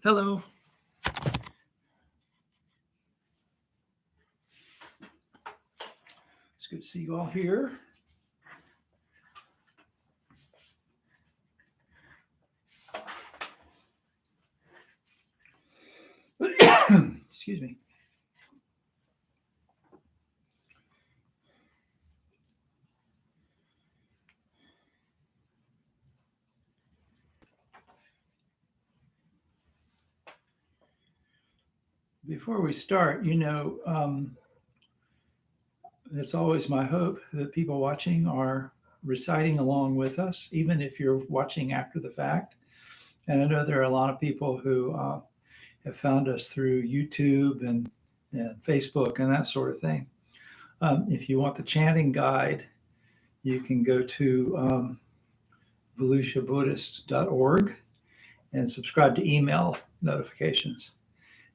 Hello. It's good to see you all here. Excuse me. Before we start, it's always my hope that people watching are reciting along with us, even if you're watching after the fact. And I know there are a lot of people who have found us through YouTube and Facebook and that sort of thing. If you want the chanting guide, you can go to volusiabuddhist.org and subscribe to email notifications.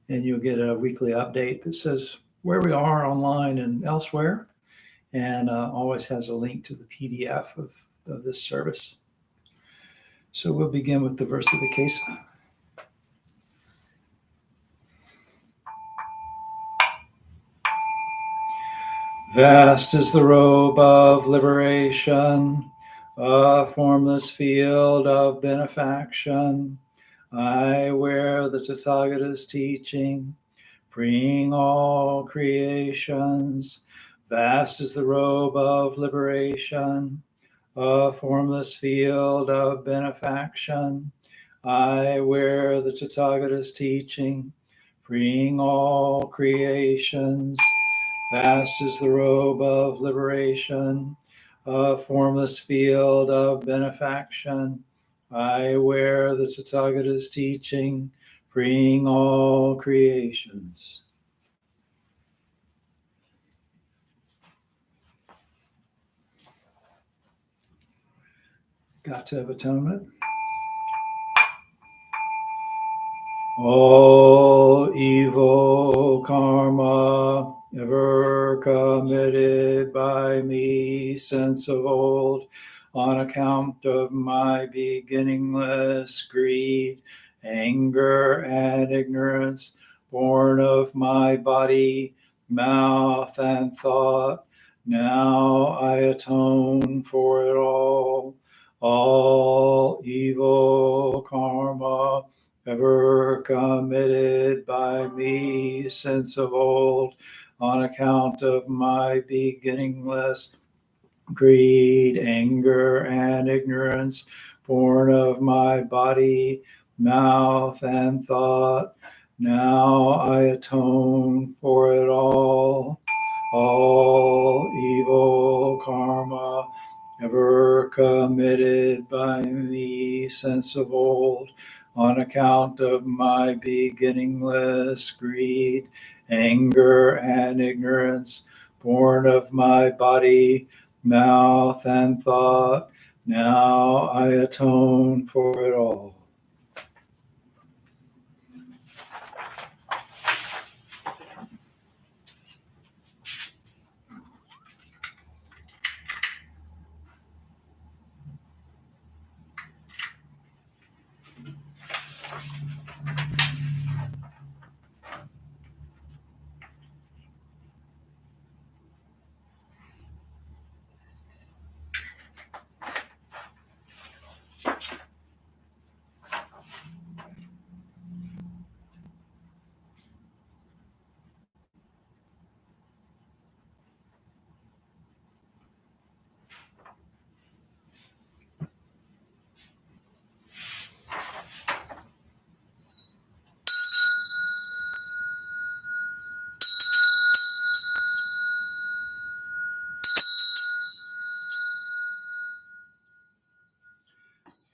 And you'll get a weekly update that says where we are online and elsewhere, and always has a link to the PDF of this service. So we'll begin with the verse of the case. Vast is the robe of liberation, a formless field of benefaction. I wear the Tathagata's teaching, freeing all creations. Vast is the robe of liberation, a formless field of benefaction. I wear the Tathagata's teaching, freeing all creations. Vast is the robe of liberation, a formless field of benefaction. I wear the Tathagata's teaching, freeing all creations. Gata of Atonement. All evil karma ever committed by me since of old, on account of my beginningless greed, anger, and ignorance, born of my body, mouth, and thought, now I atone for it all. All evil karma ever committed by me since of old, on account of my beginningless greed, anger, and ignorance, born of my body, mouth, and thought, now I atone for it all. All evil karma ever committed by me since of old, on account of my beginningless greed, anger, and ignorance, born of my body, mouth, and thought, now I atone for it all.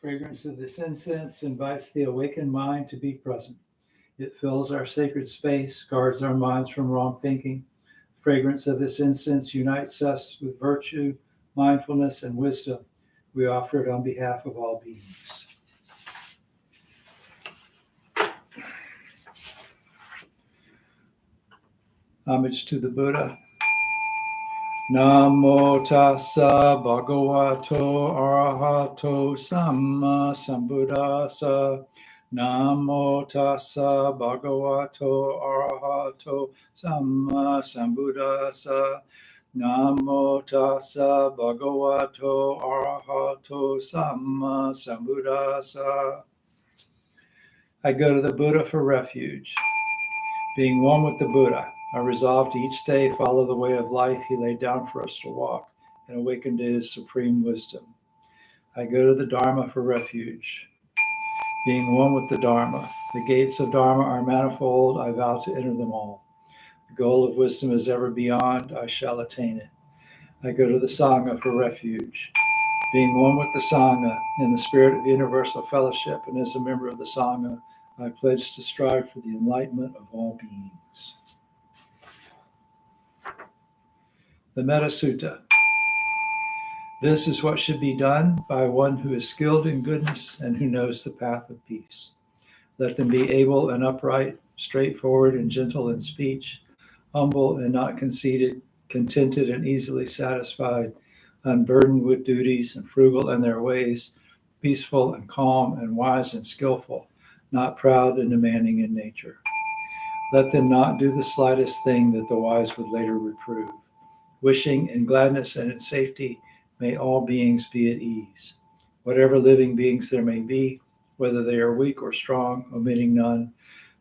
Fragrance of this incense invites the awakened mind to be present. It fills our sacred space, guards our minds from wrong thinking. The fragrance of this incense unites us with virtue, mindfulness, and wisdom. We offer it on behalf of all beings. Homage to the Buddha. Namo tassa bhagavato arahato samma sambuddhassa. Namo tassa bhagavato arahato samma sambuddhassa. Namo tassa bhagavato arahato samma sambuddhassa. I go to the Buddha for refuge. Being one with the Buddha, I resolve to each day follow the way of life he laid down for us to walk and awaken to his supreme wisdom. I go to the Dharma for refuge. Being one with the Dharma, the gates of Dharma are manifold, I vow to enter them all. The goal of wisdom is ever beyond, I shall attain it. I go to the Sangha for refuge. Being one with the Sangha in the spirit of universal fellowship and as a member of the Sangha, I pledge to strive for the enlightenment of all beings. The Metta Sutta. This is what should be done by one who is skilled in goodness and who knows the path of peace. Let them be able and upright, straightforward and gentle in speech, humble and not conceited, contented and easily satisfied, unburdened with duties and frugal in their ways, peaceful and calm and wise and skillful, not proud and demanding in nature. Let them not do the slightest thing that the wise would later reprove. Wishing in gladness and in safety, may all beings be at ease. Whatever living beings there may be, whether they are weak or strong, omitting none,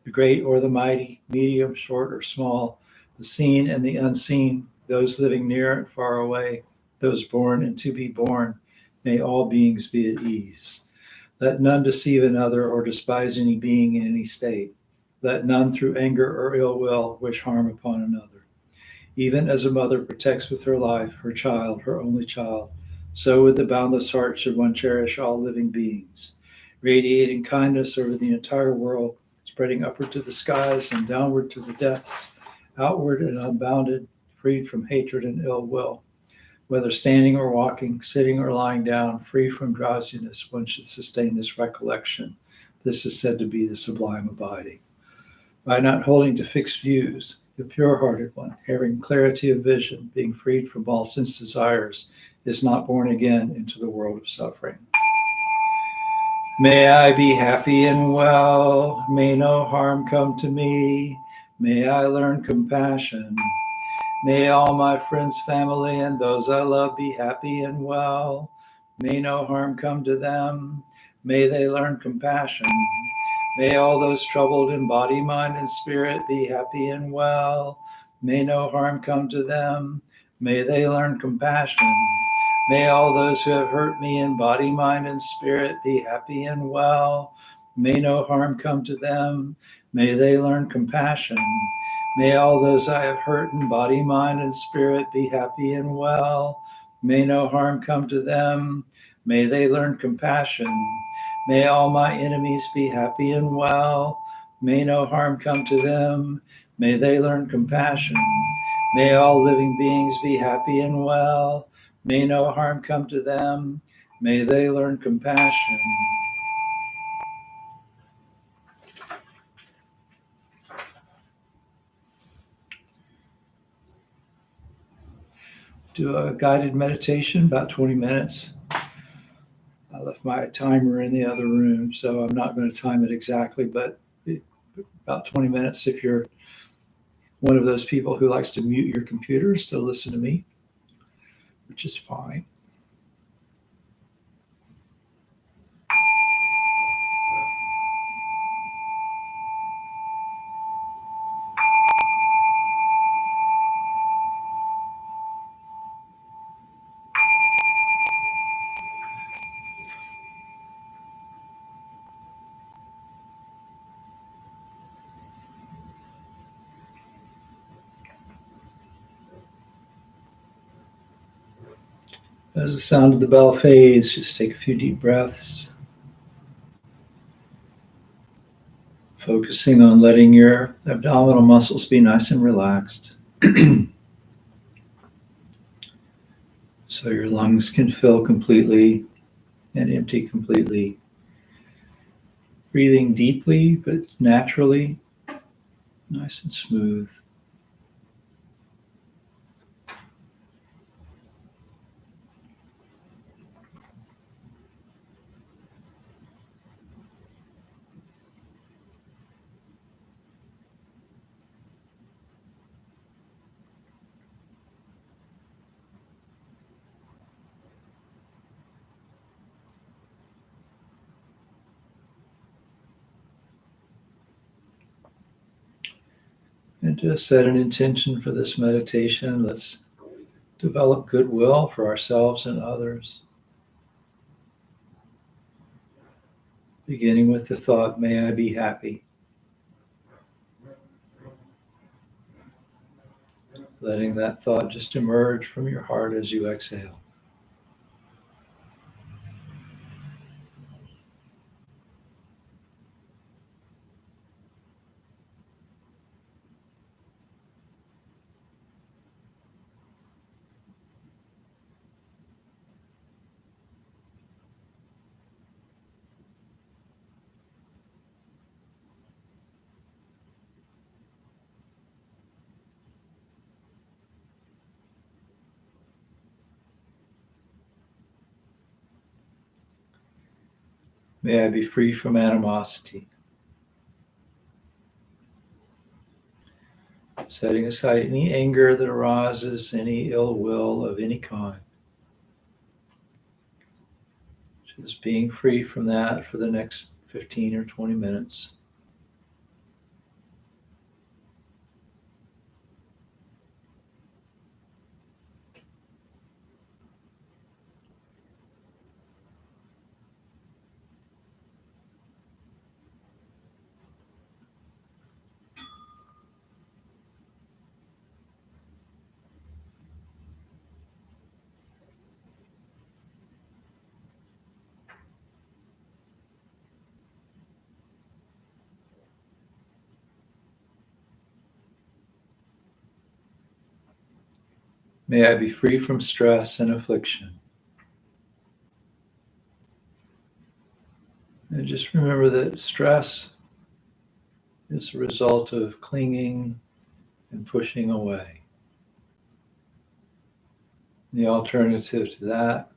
the great or the mighty, medium, short or small, the seen and the unseen, those living near and far away, those born and to be born, may all beings be at ease. Let none deceive another or despise any being in any state. Let none through anger or ill will wish harm upon another. Even as a mother protects with her life her child, her only child, so with the boundless heart should one cherish all living beings, radiating kindness over the entire world, spreading upward to the skies and downward to the depths, outward and unbounded, freed from hatred and ill will. Whether standing or walking, sitting or lying down, free from drowsiness, one should sustain this recollection. This is said to be the sublime abiding. By not holding to fixed views, the pure-hearted one, having clarity of vision, being freed from all sense desires, is not born again into the world of suffering. May I be happy and well. May no harm come to me. May I learn compassion. May all my friends, family, and those I love be happy and well. May no harm come to them. May they learn compassion. May all those troubled in body, mind, and spirit be happy and well. May no harm come to them. May they learn compassion. May all those who have hurt me in body, mind, and spirit be happy and well. May no harm come to them. May they learn compassion. May all those I have hurt in body, mind, and spirit be happy and well. May no harm come to them. May they learn compassion. May all my enemies be happy and well. May no harm come to them. May they learn compassion. May all living beings be happy and well. May no harm come to them. May they learn compassion. Do a guided meditation, about 20 minutes. I left my timer in the other room, so I'm not going to time it exactly, but about 20 minutes if you're one of those people who likes to mute your computer and still listen to me, which is fine. As the sound of the bell fades, just take a few deep breaths, focusing on letting your abdominal muscles be nice and relaxed so your lungs can fill completely and empty completely. Breathing deeply but naturally, nice and smooth. And just set an intention for this meditation. Let's develop goodwill for ourselves and others. Beginning with the thought, may I be happy. Letting that thought just emerge from your heart as you exhale. May I be free from animosity. Setting aside any anger that arises, any ill will of any kind. Just being free from that for the next 15 or 20 minutes. May I be free from stress and affliction. And just remember that stress is a result of clinging and pushing away. The alternative to that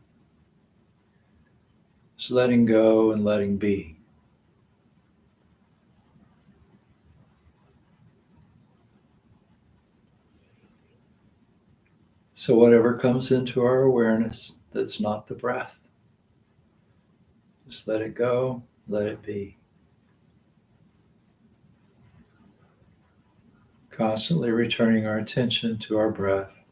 is letting go and letting be. So whatever comes into our awareness that's not the breath, just let it go, let it be. Constantly returning our attention to our breath.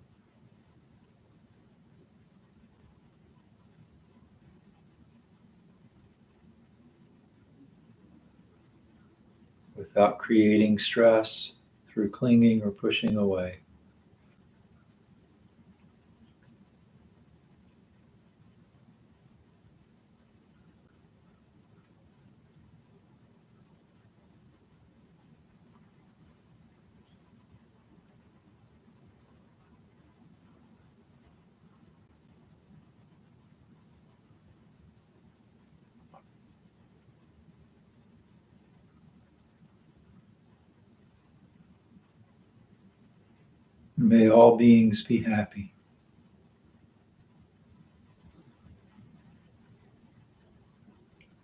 Without creating stress through clinging or pushing away. May all beings be happy.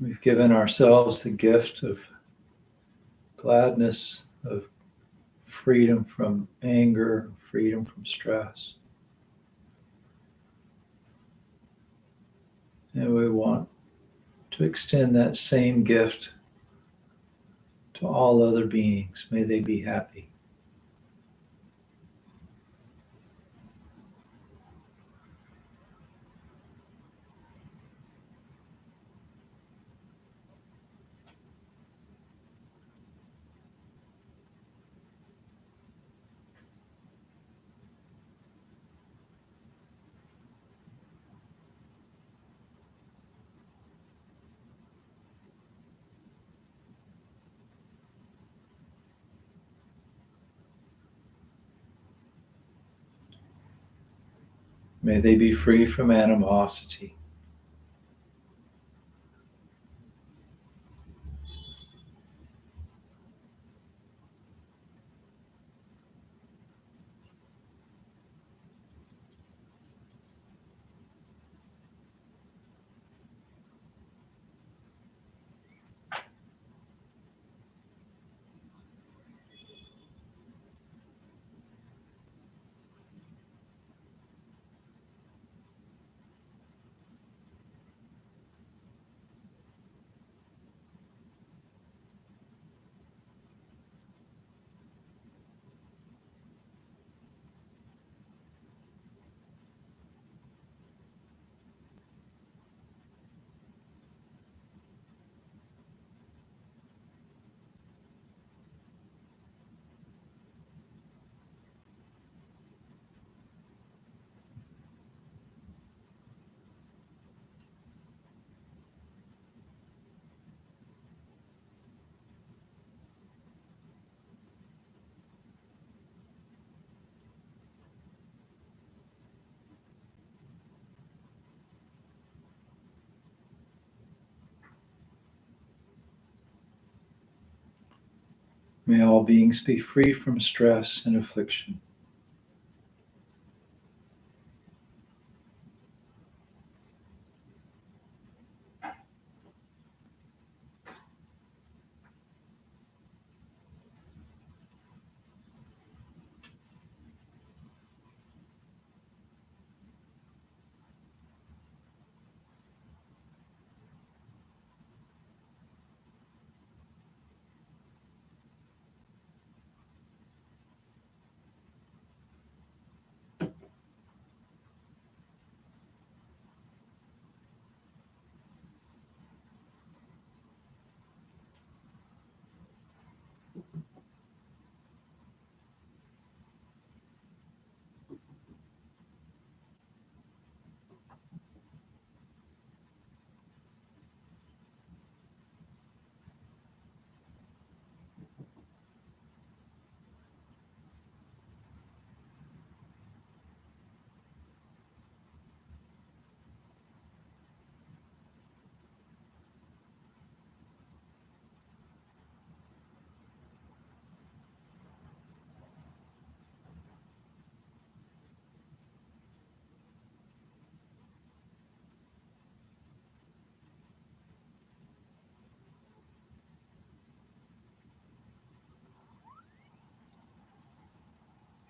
We've given ourselves the gift of gladness, of freedom from anger, freedom from stress. And we want to extend that same gift to all other beings. May they be happy. May they be free from animosity. May all beings be free from stress and affliction.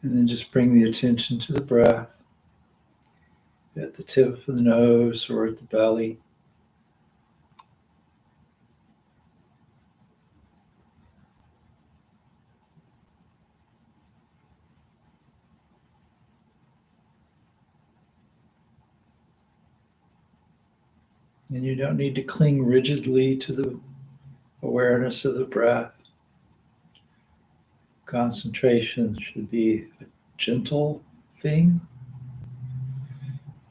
And then just bring the attention to the breath at the tip of the nose or at the belly. And you don't need to cling rigidly to the awareness of the breath. Concentration should be a gentle thing,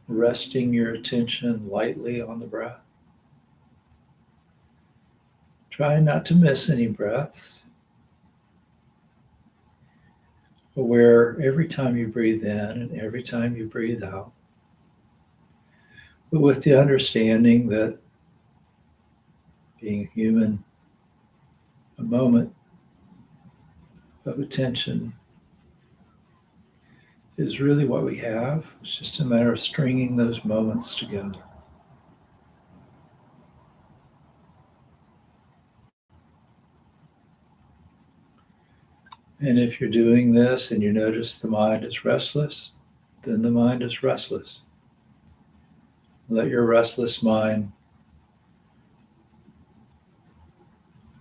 resting your attention lightly on the breath. Try not to miss any breaths. Aware every time you breathe in and every time you breathe out, but with the understanding that being human, a moment of attention is really what we have. It's just a matter of stringing those moments together. And if you're doing this and you notice the mind is restless, then the mind is restless. Let your restless mind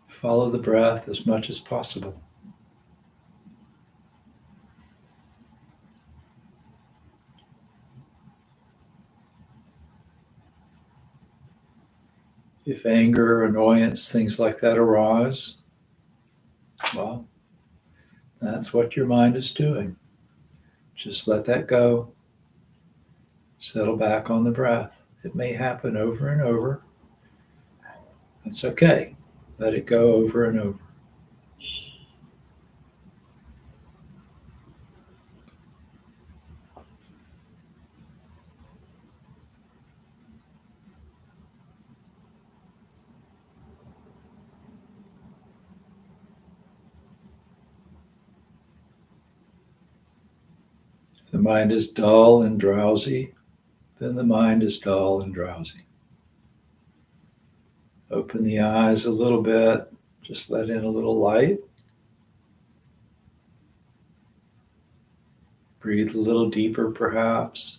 follow the breath as much as possible. If anger, annoyance, things like that arise, well, that's what your mind is doing. Just let that go. Settle back on the breath. It may happen over and over. That's okay. Let it go over and over. If the mind is dull and drowsy, then the mind is dull and drowsy. Open the eyes a little bit. Just let in a little light. Breathe a little deeper, perhaps.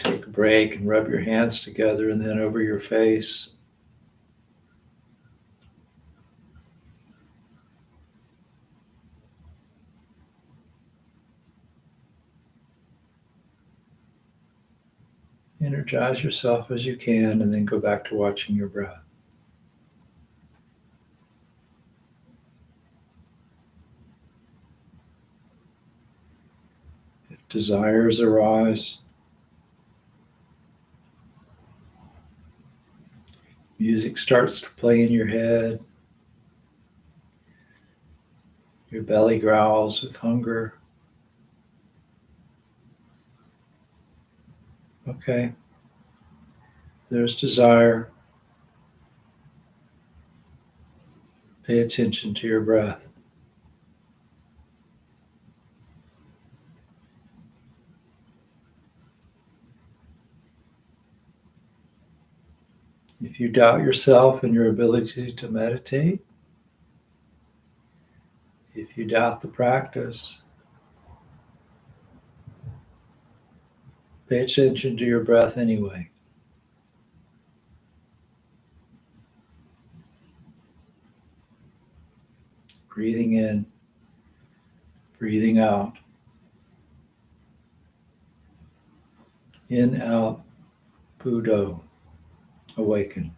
Take a break and rub your hands together and then over your face. Energize yourself as you can and then go back to watching your breath. If desires arise, music starts to play in your head, your belly growls with hunger. Okay, there's desire. Pay attention to your breath. If you doubt yourself and your ability to meditate, if you doubt the practice, pay attention to your breath anyway. Breathing in, breathing out. In, out, Buddho, awaken.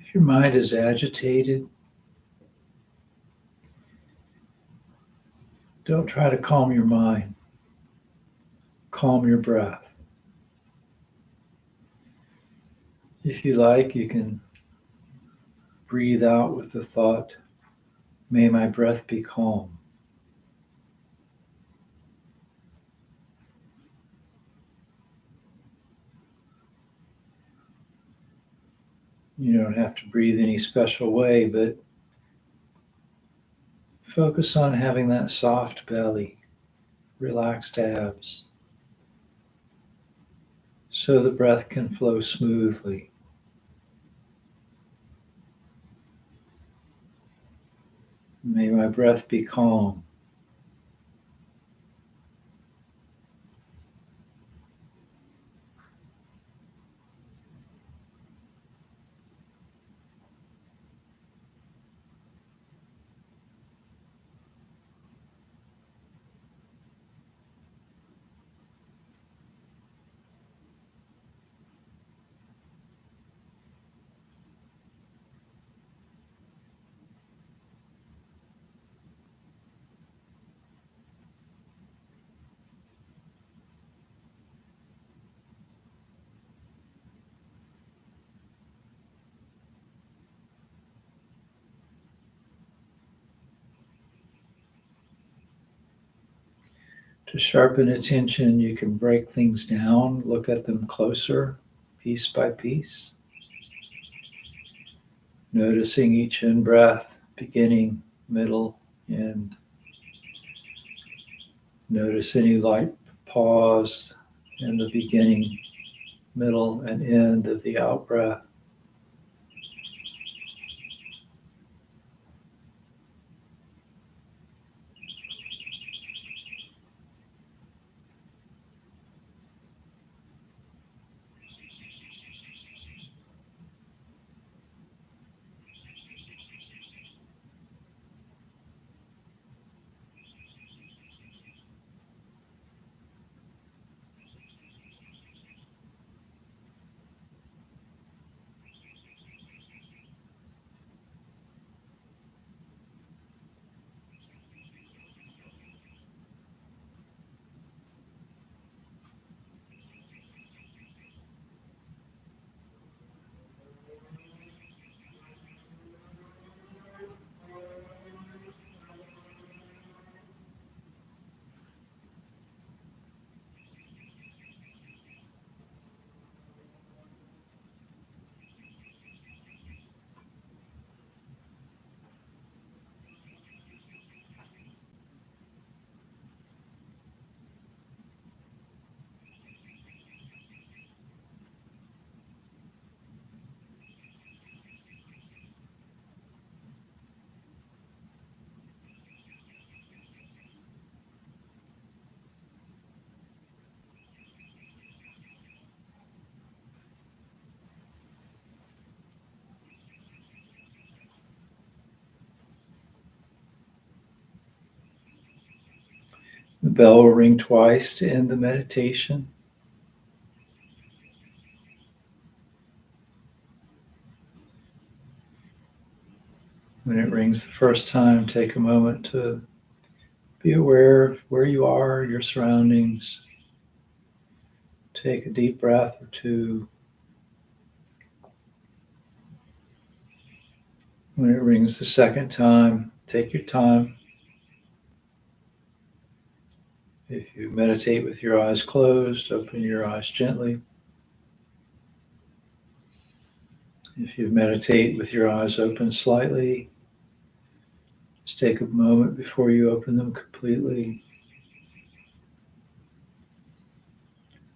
If your mind is agitated, don't try to calm your mind. Calm your breath. If you like, you can breathe out with the thought, may my breath be calm. You don't have to breathe any special way, but focus on having that soft belly, relaxed abs, so the breath can flow smoothly. May my breath be calm. To sharpen attention, you can break things down, look at them closer, piece by piece, noticing each in breath, beginning, middle, end. Notice any light pause in the beginning, middle, and end of the out breath. The bell will ring twice to end the meditation. When it rings the first time, take a moment to be aware of where you are, your surroundings. Take a deep breath or two. When it rings the second time, take your time. If you meditate with your eyes closed, open your eyes gently. If you meditate with your eyes open slightly, just take a moment before you open them completely.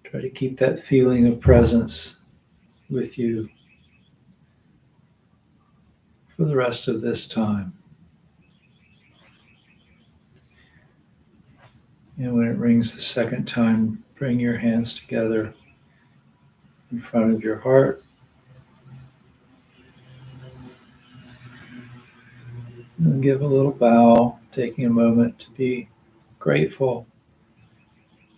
Try to keep that feeling of presence with you for the rest of this time. And when it rings the second time, bring your hands together in front of your heart. And give a little bow, taking a moment to be grateful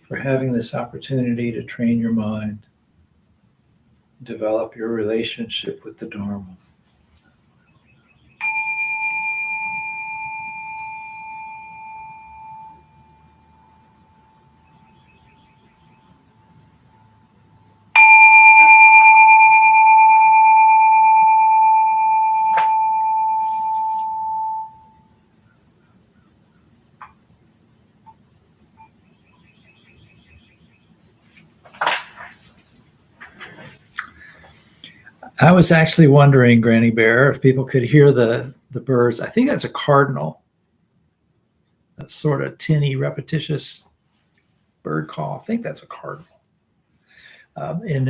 for having this opportunity to train your mind, develop your relationship with the Dharma. I was actually wondering, Granny Bear, if people could hear the birds. I think that's a cardinal, that sort of tinny, repetitious bird call. I think that's a cardinal. And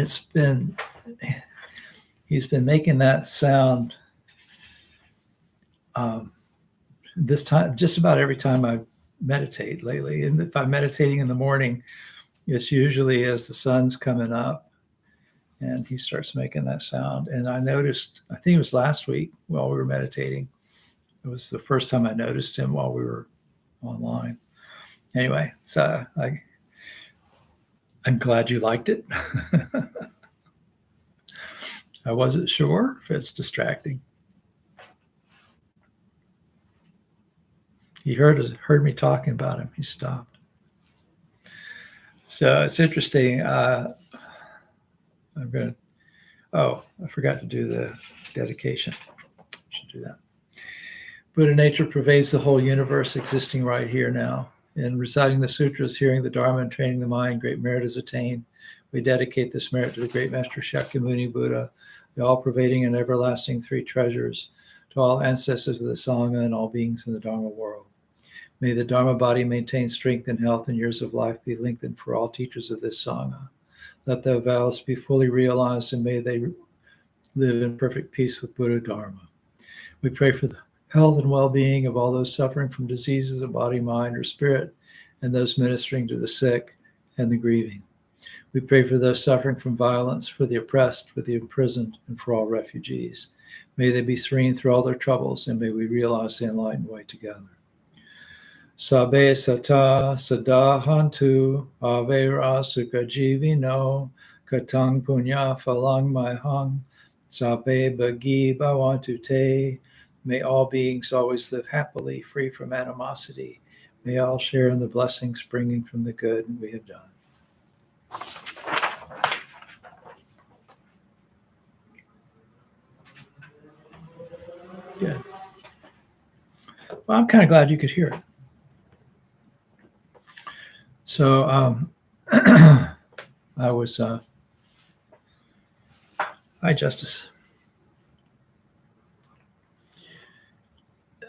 he's been making that sound this time, just about every time I meditate lately. And if I'm meditating in the morning, it's usually as the sun's coming up and he starts making that sound. And I noticed, I think it was last week while we were meditating, it was the first time I noticed him while we were online. Anyway, so I'm glad you liked it. I wasn't sure if it's distracting. He heard me talking about him. He stopped. So it's interesting. I forgot to do the dedication. I should do that. Buddha nature pervades the whole universe, existing right here now. In reciting the sutras, hearing the Dharma, and training the mind, great merit is attained. We dedicate this merit to the great Master Shakyamuni Buddha, the all-pervading and everlasting three treasures, to all ancestors of the Sangha and all beings in the Dharma world. May the Dharma body maintain strength and health, and years of life be lengthened for all teachers of this Sangha. Let their vows be fully realized, and may they live in perfect peace with Buddha Dharma. We pray for the health and well-being of all those suffering from diseases of body, mind, or spirit, and those ministering to the sick and the grieving. We pray for those suffering from violence, for the oppressed, for the imprisoned, and for all refugees. May they be serene through all their troubles, and may we realize the enlightened way together. Sabe sata sadahantu avera sukha jivino katang punya phalang maihang sabe bagi bhavantu te. May all beings always live happily, free from animosity. May all share in the blessings springing from the good we have done. Good. Well, I'm kind of glad you could hear it. So I was, hi, Justice.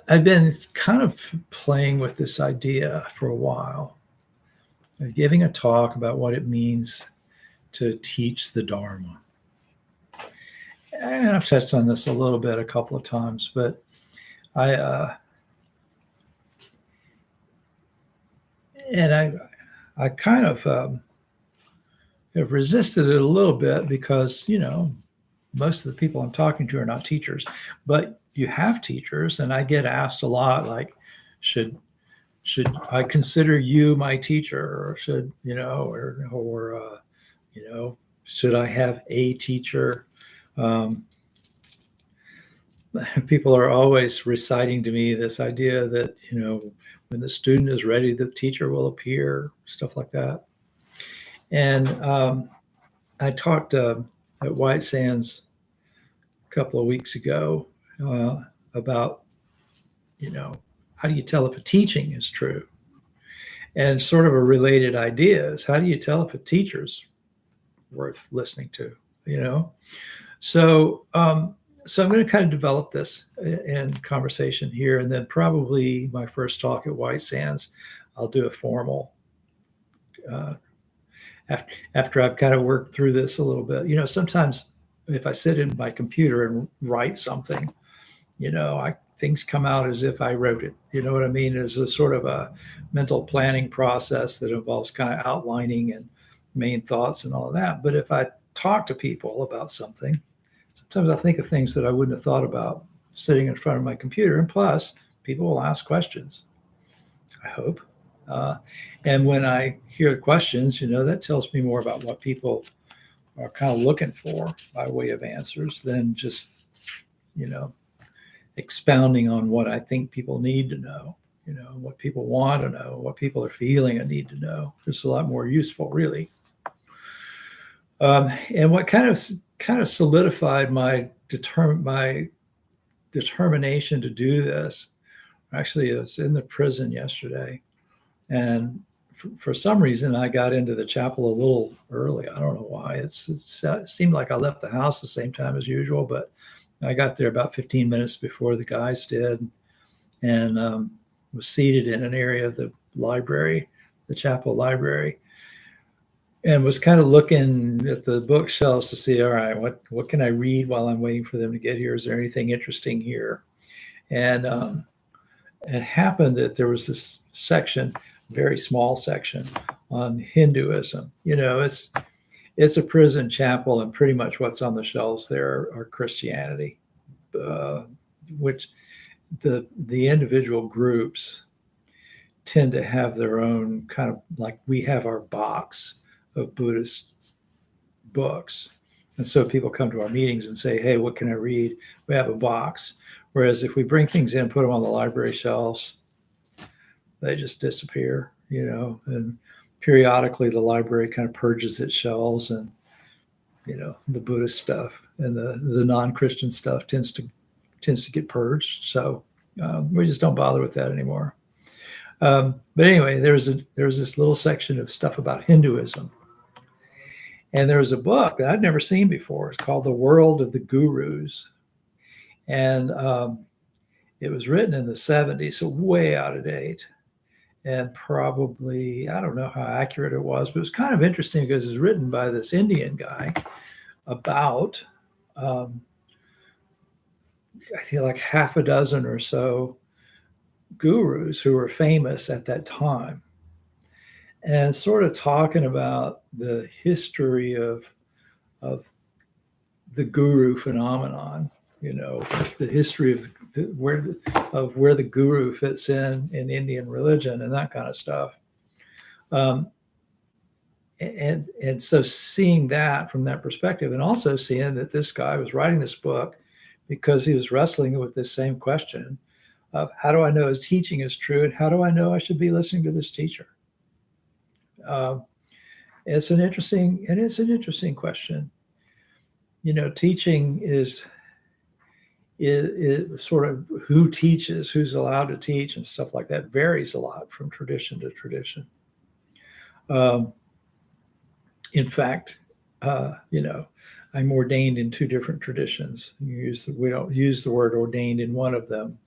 I've been kind of playing with this idea for a while, giving a talk about what it means to teach the Dharma. And I've touched on this a little bit a couple of times, but I kind of have resisted it a little bit because, most of the people I'm talking to are not teachers, but you have teachers, and I get asked a lot, like, should should I consider you my teacher, or should should I have a teacher? Um, People are always reciting to me this idea that when the student is ready, the teacher will appear, stuff like that. And I talked at White Sands a couple of weeks ago about how do you tell if a teaching is true? And sort of a related idea is, how do you tell if a teacher's worth listening to? So so I'm going to kind of develop this in conversation here, and then probably my first talk at White Sands, I'll do a formal after I've kind of worked through this a little bit. Sometimes if I sit in my computer and write something, things come out as if I wrote it. You know what I mean? It's a sort of a mental planning process that involves kind of outlining and main thoughts and all of that. But if I talk to people about something, sometimes I think of things that I wouldn't have thought about sitting in front of my computer. And plus, people will ask questions, I hope. And when I hear the questions, that tells me more about what people are kind of looking for by way of answers than just, expounding on what I think people need to know, what people want to know, what people are feeling and need to know. It's a lot more useful, really. And what kind of solidified my determination to do this. Actually, I was in the prison yesterday, and for some reason, I got into the chapel a little early. I don't know why. It seemed like I left the house the same time as usual, but I got there about 15 minutes before the guys did, and was seated in an area of the library, the chapel library, and was kind of looking at the bookshelves to see, all right, what can I read while I'm waiting for them to get here? Is there anything interesting here? And it happened that there was this section, very small section, on Hinduism. It's a prison chapel, and pretty much what's on the shelves there are Christianity, which the individual groups tend to have their own kind of, like we have our box of Buddhist books. And so people come to our meetings and say, hey, what can I read? We have a box. Whereas if we bring things in, put them on the library shelves, they just disappear, and periodically the library kind of purges its shelves, and, the Buddhist stuff and the non-Christian stuff tends to get purged. So we just don't bother with that anymore. But anyway, there's this little section of stuff about Hinduism. And there was a book that I'd never seen before. It's called The World of the Gurus. And it was written in the 70s, so way out of date. And probably, I don't know how accurate it was, but it was kind of interesting because it was written by this Indian guy about, I feel like half a dozen or so gurus who were famous at that time. And sort of talking about the history of the guru phenomenon, the history of where the guru fits in Indian religion and that kind of stuff. And so seeing that from that perspective, and also seeing that this guy was writing this book because he was wrestling with this same question of, how do I know his teaching is true, and how do I know I should be listening to this teacher? It's an interesting question. Teaching is sort of who teaches, who's allowed to teach, and stuff like that varies a lot from tradition to tradition. In fact, I'm ordained in two different traditions. We don't use the word ordained in one of them,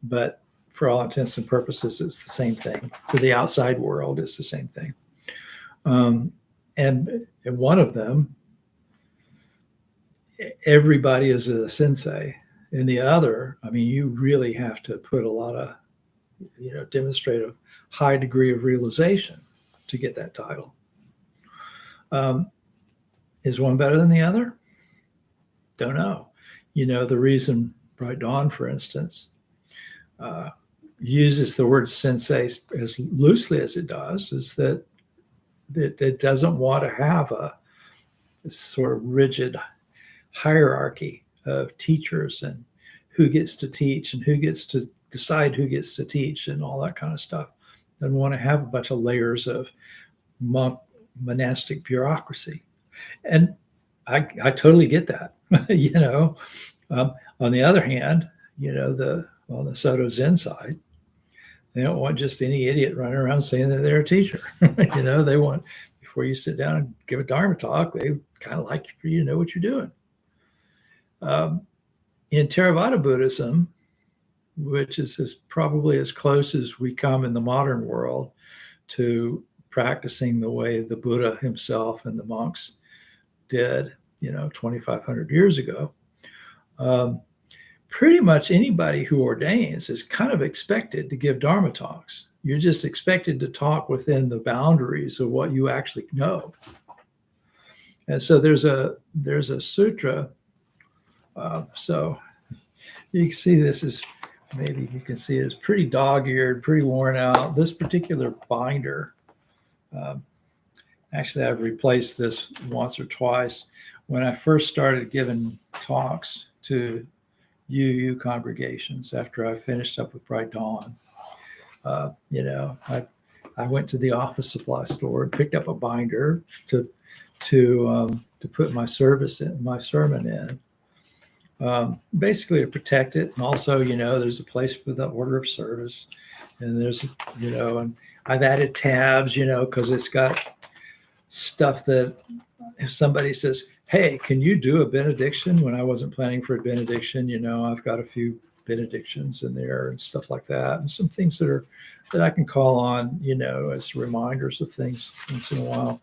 but for all intents and purposes, it's the same thing. To the outside world, it's the same thing. And in one of them, everybody is a sensei. In the other, you really have to put a lot of, demonstrate a high degree of realization to get that title. Is one better than the other? Don't know. The reason Bright Dawn, for instance, uses the word sensei as loosely as it does is that it doesn't want to have this sort of rigid hierarchy of teachers and who gets to teach and who gets to decide who gets to teach and all that kind of stuff. Doesn't want to have a bunch of layers of monastic bureaucracy. And I totally get that, you know. On the other hand, you know, on the Soto Zen side, they don't want just any idiot running around saying that they're a teacher. You know, they want, before you sit down and give a Dharma talk, they kind of like for you to know what you're doing. In Theravada Buddhism, which is probably as close as we come in the modern world to practicing the way the Buddha himself and the monks did, you know, 2,500 years ago, pretty much anybody who ordains is kind of expected to give Dharma talks. You're just expected to talk within the boundaries of what you actually know. And so there's a sutra. So you can see this is, maybe you can see it's pretty dog-eared, pretty worn out. This particular binder, actually I've replaced this once or twice. When I first started giving talks to UU congregations after I finished up with Bright Dawn, you know, I went to the office supply store and picked up a binder to put my sermon in, basically to protect it. And also, you know, there's a place for the order of service, and there's, you know, and I've added tabs, you know, because it's got stuff that if somebody says, hey, can you do a benediction when I wasn't planning for a benediction, you know, I've got a few benedictions in there and stuff like that, and some things that I can call on, you know, as reminders of things once in a while.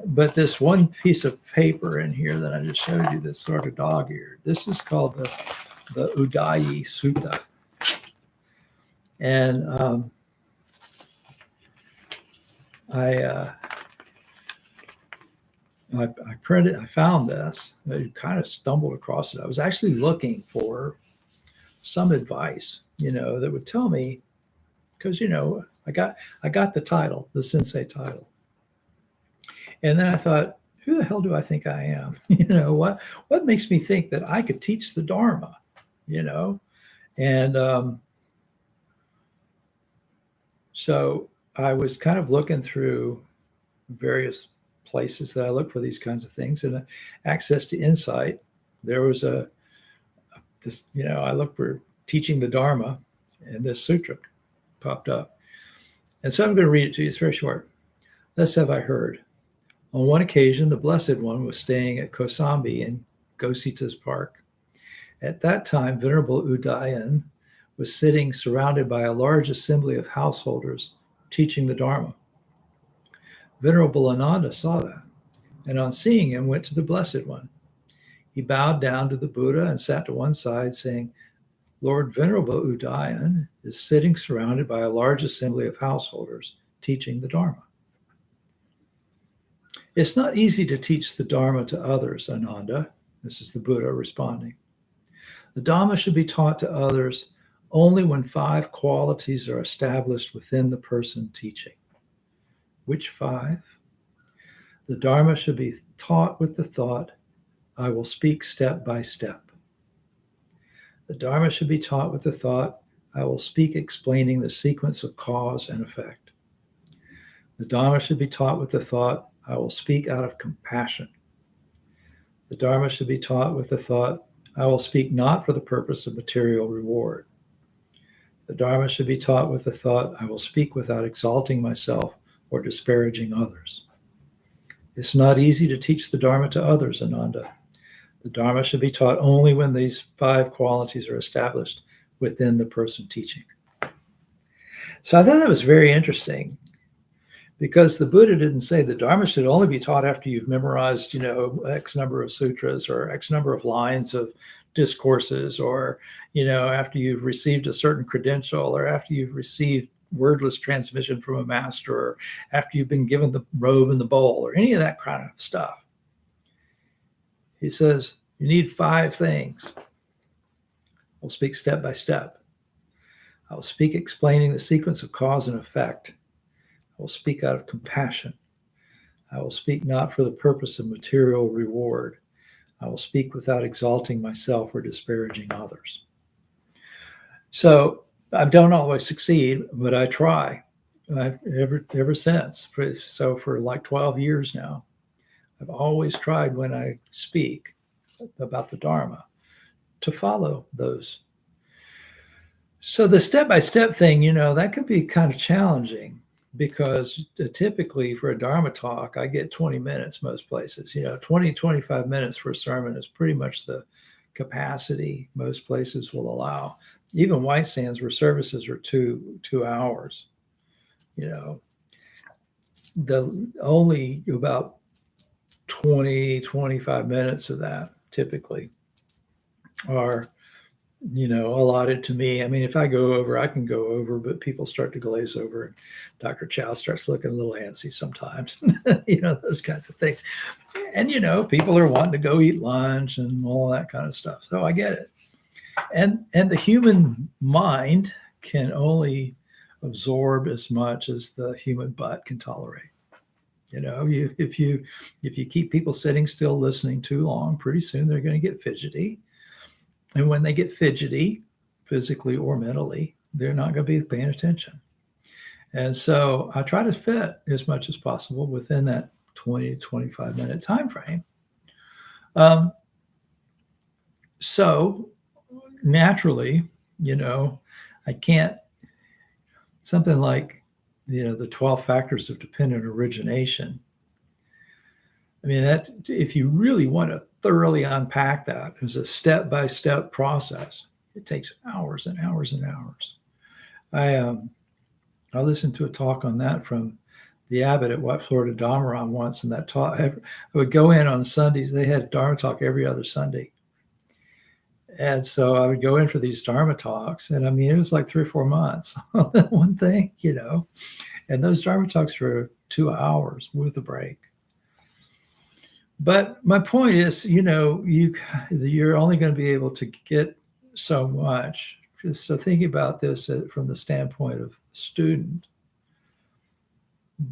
But this one piece of paper in here that I just showed you that's sort of dog-eared, this is called the Udayi Sutta. And I found this. I kind of stumbled across it. I was actually looking for some advice, you know, that would tell me, because, you know, I got the title, the sensei title. And then I thought, who the hell do I think I am? You know, what makes me think that I could teach the Dharma, you know? And so I was kind of looking through various places that I look for these kinds of things, and Access to Insight, there was this, you know, I looked for teaching the Dharma, and this sutra popped up. And so I'm going to read it to you. It's very short. Thus have I heard. On one occasion, the Blessed One was staying at Kosambi in Gosita's park. At that time, Venerable Udayan was sitting surrounded by a large assembly of householders teaching the Dharma. Venerable Ananda saw that, and on seeing him, went to the Blessed One. He bowed down to the Buddha and sat to one side, saying, Lord Venerable Udayan is sitting surrounded by a large assembly of householders teaching the Dharma. It's not easy to teach the Dharma to others, Ananda. This is the Buddha responding. The Dharma should be taught to others only when 5 qualities are established within the person teaching. Which 5? The Dharma should be taught with the thought, I will speak step by step. The Dharma should be taught with the thought, I will speak explaining the sequence of cause and effect. The Dharma should be taught with the thought, I will speak out of compassion. The Dharma should be taught with the thought, I will speak not for the purpose of material reward. The Dharma should be taught with the thought, I will speak without exalting myself or disparaging others. It's not easy to teach the Dharma to others, Ananda. The Dharma should be taught only when these 5 qualities are established within the person teaching. So I thought that was very interesting, because the Buddha didn't say the Dharma should only be taught after you've memorized, you know, X number of sutras or X number of lines of discourses, or, you know, after you've received a certain credential, or after you've received wordless transmission from a master, or after you've been given the robe and the bowl, or any of that kind of stuff. He says, you need 5 things. We'll speak step by step. I will speak explaining the sequence of cause and effect. I will speak out of compassion. I will speak not for the purpose of material reward. I will speak without exalting myself or disparaging others. So I don't always succeed, but I try. I've ever since. So for like 12 years now, I've always tried when I speak about the Dharma to follow those. So the step-by-step thing, that can be kind of challenging because typically for a Dharma talk, I get 20 minutes most places. 20, 25 minutes for a sermon is pretty much the capacity most places will allow. Even White Sands, where services are 2 hours, the only about 20, 25 minutes of that typically are allotted to me. I mean, if I go over, I can go over, but people start to glaze over, and Dr. Chow starts looking a little antsy sometimes, those kinds of things. And, people are wanting to go eat lunch and all that kind of stuff. So I get it. And the human mind can only absorb as much as the human butt can tolerate. If you keep people sitting still listening too long, pretty soon they're going to get fidgety. And when they get fidgety, physically or mentally, they're not going to be paying attention. And so I try to fit as much as possible within that 20 to 25 minute time frame. So naturally, I can't, something like, the 12 factors of dependent origination. I mean, that if you really want to thoroughly unpack that as a step-by-step process, it takes hours and hours and hours. I listened to a talk on that from the abbot at What Florida Dharma once, and that talk, I would go in on Sundays. They had a Dharma talk every other Sunday. And so I would go in for these Dharma talks, and I mean, it was like 3 or 4 months on that one thing, and those Dharma talks were 2 hours with a break. But my point is, you're only going to be able to get so much. So thinking about this from the standpoint of student,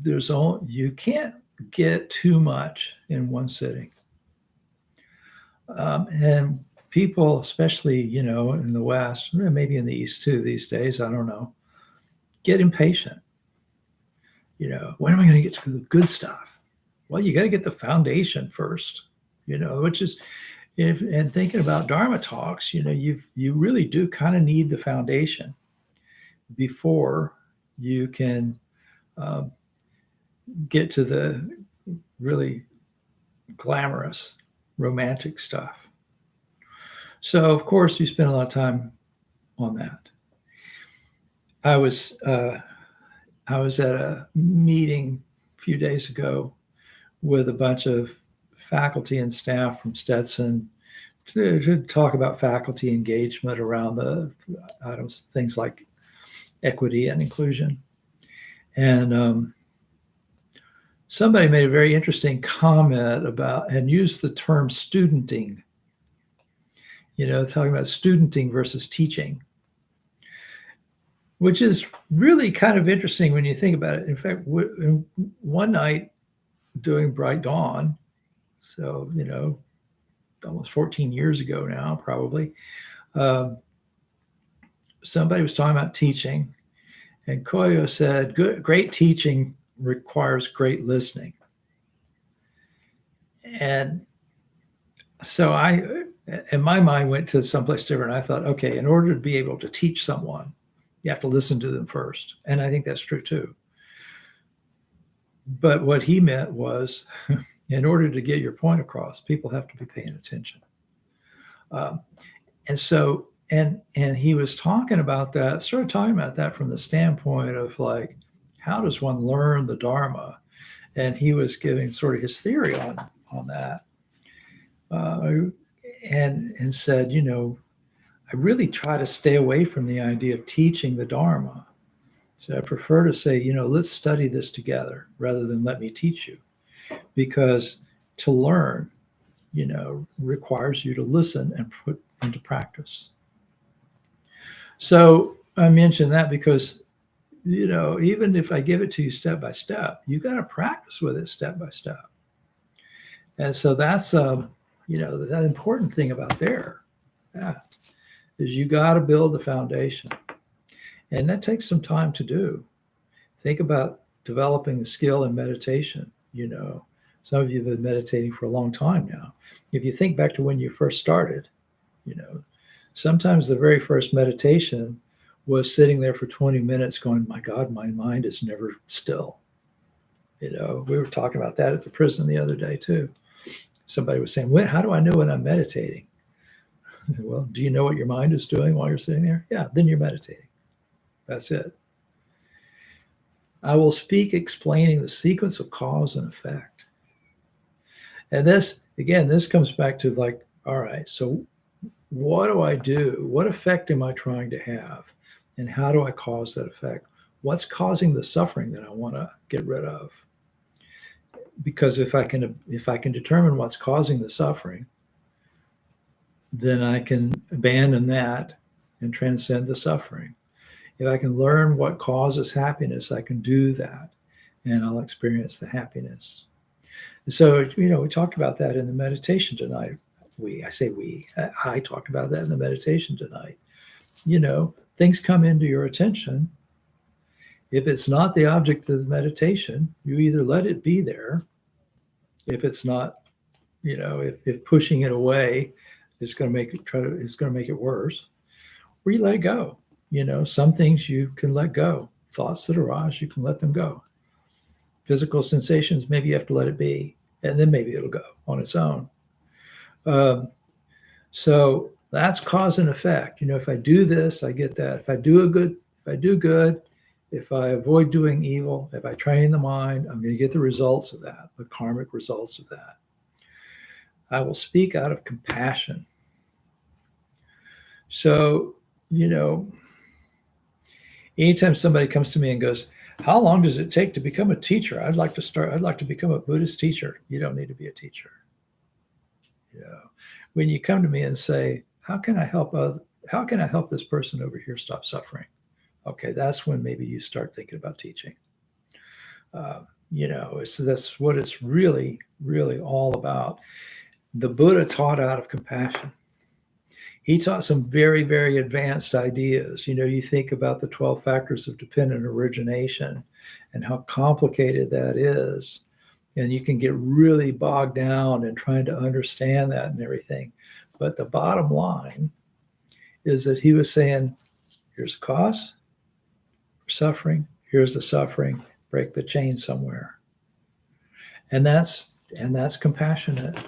you can't get too much in one sitting. And people, especially, in the West, maybe in the East too these days, I don't know, get impatient. When am I going to get to the good stuff? Well, you got to get the foundation first, which is, and thinking about Dharma talks, you really do kind of need the foundation before you can get to the really glamorous, romantic stuff. So, of course, you spend a lot of time on that. I was at a meeting a few days ago with a bunch of faculty and staff from Stetson to talk about faculty engagement around things like equity and inclusion. And somebody made a very interesting comment about and used the term studenting, talking about studenting versus teaching, which is really kind of interesting when you think about it. In fact, one night doing Bright Dawn, so, almost 14 years ago now, probably, somebody was talking about teaching, and Koyo said, great teaching requires great listening. And so and my mind went to someplace different. I thought, okay, in order to be able to teach someone, you have to listen to them first. And I think that's true too. But what he meant was, in order to get your point across, people have to be paying attention. And so, and he was talking about that, started talking about that from the standpoint of like, how does one learn the Dharma? And he was giving sort of his theory on that. And said, I really try to stay away from the idea of teaching the Dharma. So I prefer to say, let's study this together rather than let me teach you. Because to learn, requires you to listen and put into practice. So I mention that because, even if I give it to you step by step, you got to practice with it step by step. And so that's, the important thing about there, yeah, is you got to build the foundation. And that takes some time to do. Think about developing the skill in meditation. Some of you have been meditating for a long time now. If you think back to when you first started, sometimes the very first meditation was sitting there for 20 minutes going, my God, my mind is never still. We were talking about that at the prison the other day too. Somebody was saying, how do I know when I'm meditating? I said, well, do you know what your mind is doing while you're sitting there? Yeah, then you're meditating. That's it. I will speak explaining the sequence of cause and effect. And this comes back to like, all right, so what do I do? What effect am I trying to have? And how do I cause that effect? What's causing the suffering that I want to get rid of? Because if I can determine what's causing the suffering, then I can abandon that and transcend the suffering. If I can learn what causes happiness, I can do that, and I'll experience the happiness. So, we talked about that in the meditation tonight. I talked about that in the meditation tonight. Things come into your attention. If it's not the object of the meditation, you either let it be there. If it's not, if pushing it away is going to make it worse, or you let it go. Some things you can let go. Thoughts that arise, you can let them go. Physical sensations, maybe you have to let it be, and then maybe it'll go on its own. So that's cause and effect. If I do this, I get that. If I do good, if I avoid doing evil, if I train the mind, I'm going to get the results of that, the karmic results of that. I will speak out of compassion. So, anytime somebody comes to me and goes, how long does it take to become a teacher? I'd like to become a Buddhist teacher. You don't need to be a teacher. When you come to me and say, how can I help this person over here stop suffering? Okay, that's when maybe you start thinking about teaching. That's what it's really, really all about. The Buddha taught out of compassion. He taught some very, very advanced ideas. You think about the 12 factors of dependent origination and how complicated that is. And you can get really bogged down in trying to understand that and everything. But the bottom line is that he was saying, here's a cause for suffering. Here's the suffering. Break the chain somewhere. And that's compassionate.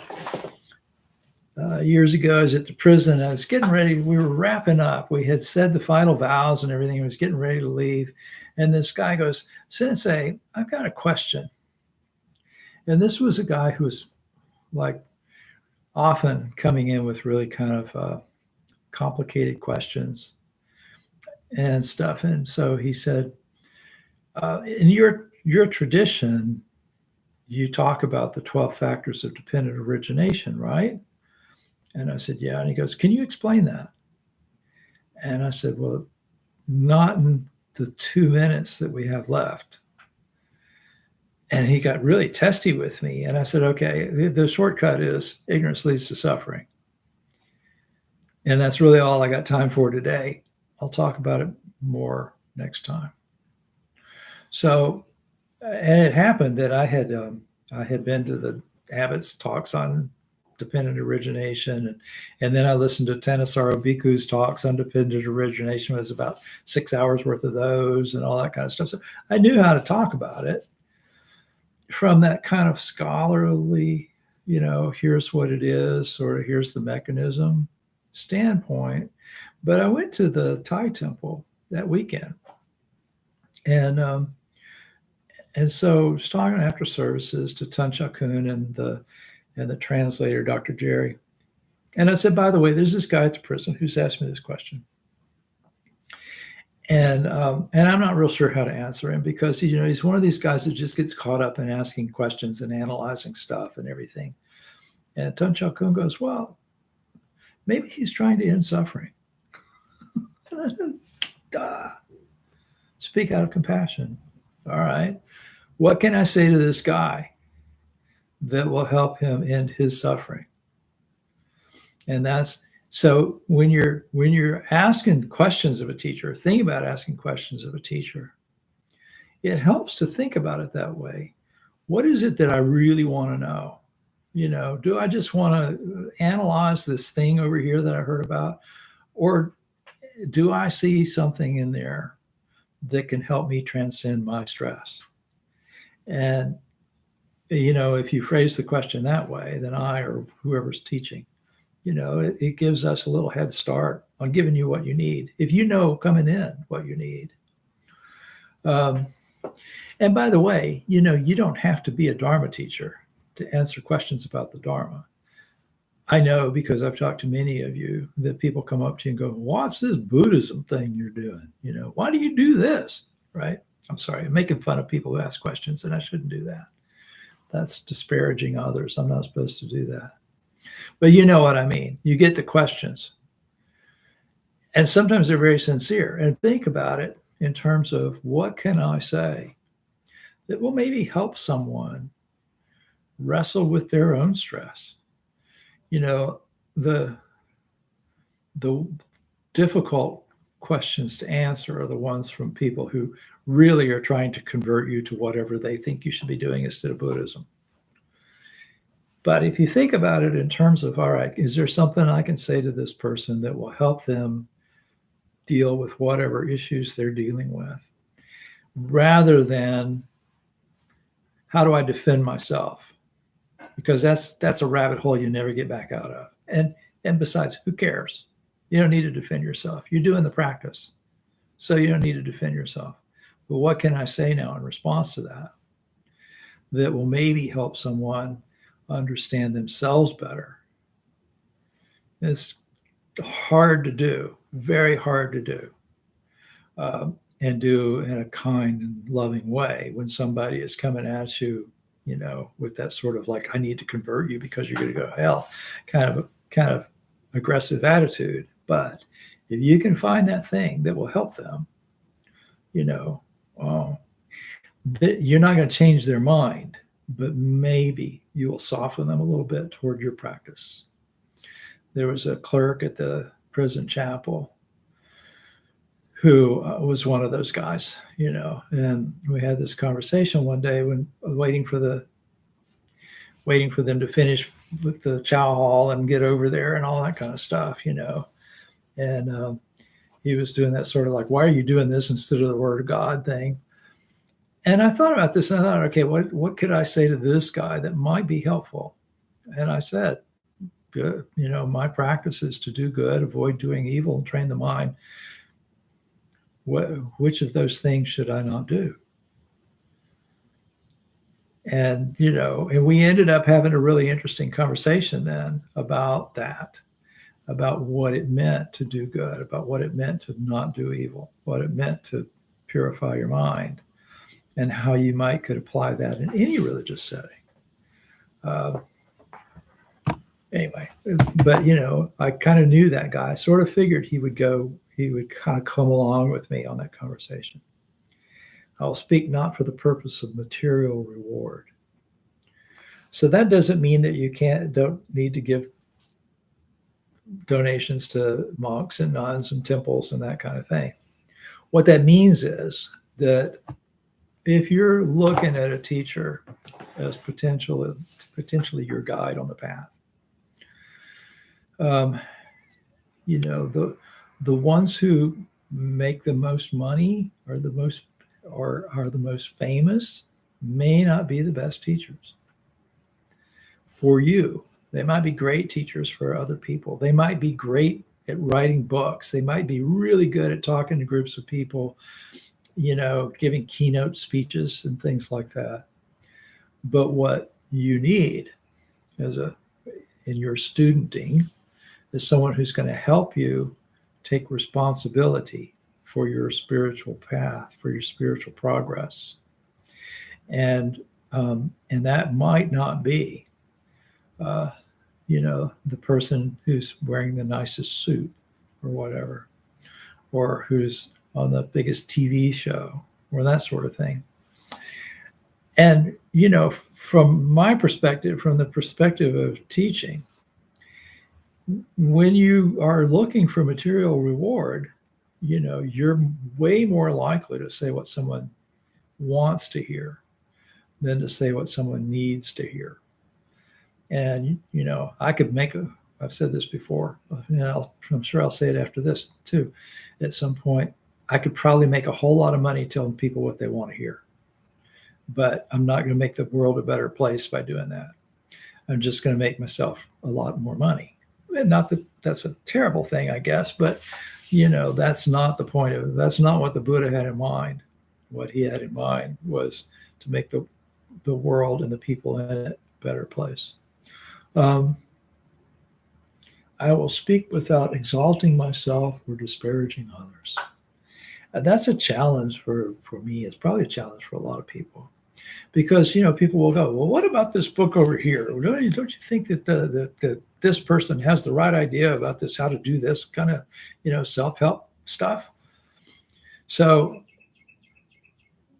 Years ago, I was at the prison. I was getting ready. We were wrapping up. We had said the final vows and everything. I was getting ready to leave. And this guy goes, Sensei, I've got a question. And this was a guy who was like often coming in with really kind of complicated questions and stuff. And so he said, in your tradition, you talk about the 12 factors of dependent origination, right? And I said, yeah. And he goes, can you explain that? And I said, well, not in the 2 minutes that we have left. And he got really testy with me. And I said, okay, the shortcut is ignorance leads to suffering. And that's really all I got time for today. I'll talk about it more next time. So, and it happened that I had been to the Abbott's talks on dependent origination, and then I listened to Thanissaro Bhikkhu's talks on dependent origination. It was about 6 hours worth of those and all that kind of stuff. So I knew how to talk about it from that kind of scholarly, here's what it is, or here's the mechanism standpoint. But I went to the Thai temple that weekend, and so I was talking after services to Tan Cha Kun and the translator, Dr. Jerry. And I said, by the way, there's this guy at the prison who's asked me this question. And I'm not real sure how to answer him because, he's one of these guys that just gets caught up in asking questions and analyzing stuff and everything. And Tan Cha Kun goes, well, maybe he's trying to end suffering. Speak out of compassion. All right. What can I say to this guy that will help him end his suffering? And that's so when you're asking questions of a teacher, think about asking questions of a teacher. It helps to think about it that way. What is it that I really want to know? Do I just want to analyze this thing over here that I heard about? Or do I see something in there that can help me transcend my stress? And, if you phrase the question that way, then I or whoever's teaching, it gives us a little head start on giving you what you need. If you know coming in what you need. And by the way, you don't have to be a Dharma teacher to answer questions about the Dharma. I know because I've talked to many of you that people come up to you and go, "What's this Buddhism thing you're doing? Why do you do this?" Right? I'm sorry, I'm making fun of people who ask questions, and I shouldn't do that. That's disparaging others. I'm not supposed to do that. But you know what I mean. You get the questions. And sometimes they're very sincere. And think about it in terms of what can I say that will maybe help someone wrestle with their own stress. The the difficult questions to answer are the ones from people who really are trying to convert you to whatever they think you should be doing instead of Buddhism. But if you think about it in terms of, all right, is there something I can say to this person that will help them deal with whatever issues they're dealing with, rather than how do I defend myself? Because that's a rabbit hole you never get back out of. And besides, who cares? You don't need to defend yourself. You're doing the practice, so you don't need to defend yourself. But what can I say now in response to that will maybe help someone understand themselves better? It's hard to do, very hard to do, and do in a kind and loving way when somebody is coming at you, with that sort of like, I need to convert you because you're going to go to hell, kind of aggressive attitude. But if you can find that thing that will help them, you're not going to change their mind, but maybe you will soften them a little bit toward your practice. There was a clerk at the prison chapel who was one of those guys, and we had this conversation one day when waiting for them to finish with the chow hall and get over there and all that kind of stuff, and he was doing that sort of like, why are you doing this instead of the word of God thing? And I thought about this and I thought, okay, what could I say to this guy that might be helpful? And I said, good, my practice is to do good, avoid doing evil, and train the mind. Which of those things should I not do? And, and we ended up having a really interesting conversation then about that, about what it meant to do good, about what it meant to not do evil, what it meant to purify your mind, and how you could apply that in any religious setting. Anyway, but, I kind of knew that guy. I sort of figured he would kind of come along with me on that conversation. I'll speak not for the purpose of material reward. So that doesn't mean that you don't need to give donations to monks and nuns and temples and that kind of thing. What that means is that if you're looking at a teacher as potentially your guide on the path, the ones who make the most money are the most famous may not be the best teachers for you. They might be great teachers for other people. They might be great at writing books. They might be really good at talking to groups of people, giving keynote speeches and things like that. But what you need in your studenting is someone who's going to help you take responsibility for your spiritual path, for your spiritual progress. And that might not be, the person who's wearing the nicest suit or whatever, or who's on the biggest TV show or that sort of thing. And, from my perspective, from the perspective of teaching, when you are looking for material reward, you're way more likely to say what someone wants to hear than to say what someone needs to hear. And, I could I've said this before, I'm sure I'll say it after this too. At some point, I could probably make a whole lot of money telling people what they want to hear. But I'm not going to make the world a better place by doing that. I'm just going to make myself a lot more money. And not that that's a terrible thing, I guess, but that's not the point of it. That's not what the Buddha had in mind. What he had in mind was to make the world and the people in it a better place. I will speak without exalting myself or disparaging others. And that's a challenge for me. It's probably a challenge for a lot of people. Because, people will go, well, what about this book over here? Don't you think that this person has the right idea about this, how to do this kind of, self-help stuff? So,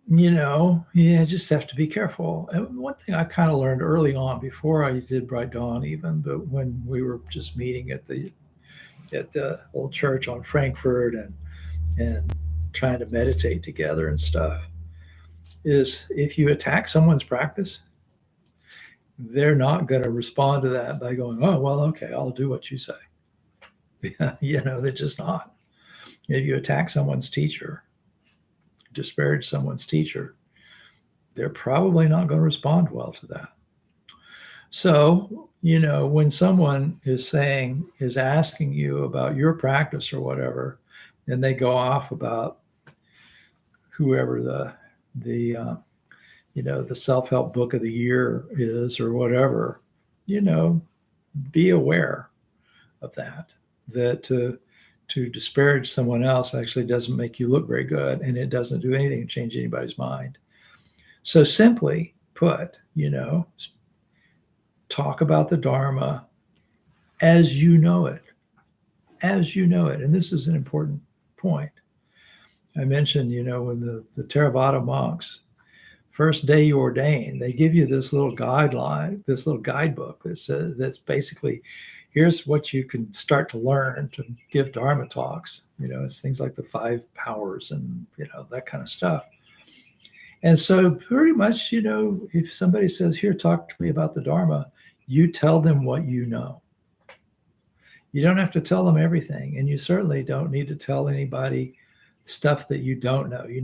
you just have to be careful. And one thing I kind of learned early on, before I did Bright Dawn even, but when we were just meeting at the old church on Frankfurt and trying to meditate together and stuff, is if you attack someone's practice, they're not going to respond to that by going, oh, well, okay, I'll do what you say. They're just not. If you attack someone's teacher, disparage someone's teacher, they're probably not going to respond well to that. So, when someone is asking you about your practice or whatever, and they go off about whoever the self-help book of the year is or whatever, be aware of that to disparage someone else actually doesn't make you look very good, and it doesn't do anything to change anybody's mind. So simply put, talk about the Dharma as you know it. And this is an important point. I mentioned, when the Theravada monks, first day you ordain, they give you this little guideline, this little guidebook that says, that's basically, here's what you can start to learn to give Dharma talks. It's things like the 5 powers and, that kind of stuff. And so pretty much, if somebody says, here, talk to me about the Dharma, you tell them what you know. You don't have to tell them everything. And you certainly don't need to tell anybody stuff that you don't know. You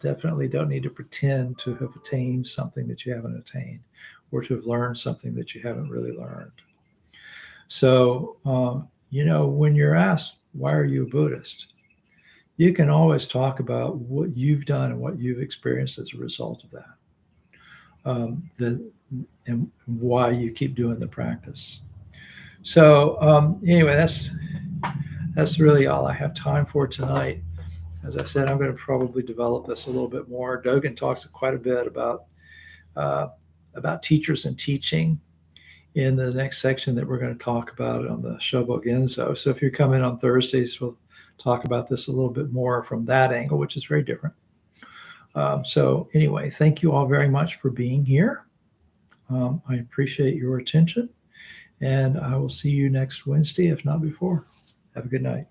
definitely don't need to pretend to have attained something that you haven't attained, or to have learned something that you haven't really learned. So, when you're asked, why are you a Buddhist? You can always talk about what you've done and what you've experienced as a result of that, and why you keep doing the practice. So anyway, that's really all I have time for tonight. As I said, I'm going to probably develop this a little bit more. Dogen talks quite a bit about teachers and teaching in the next section that we're going to talk about on the Shobo Genzo. So if you're coming on Thursdays, we'll talk about this a little bit more from that angle, which is very different. So anyway, thank you all very much for being here. I appreciate your attention, and I will see you next Wednesday, if not before. Have a good night.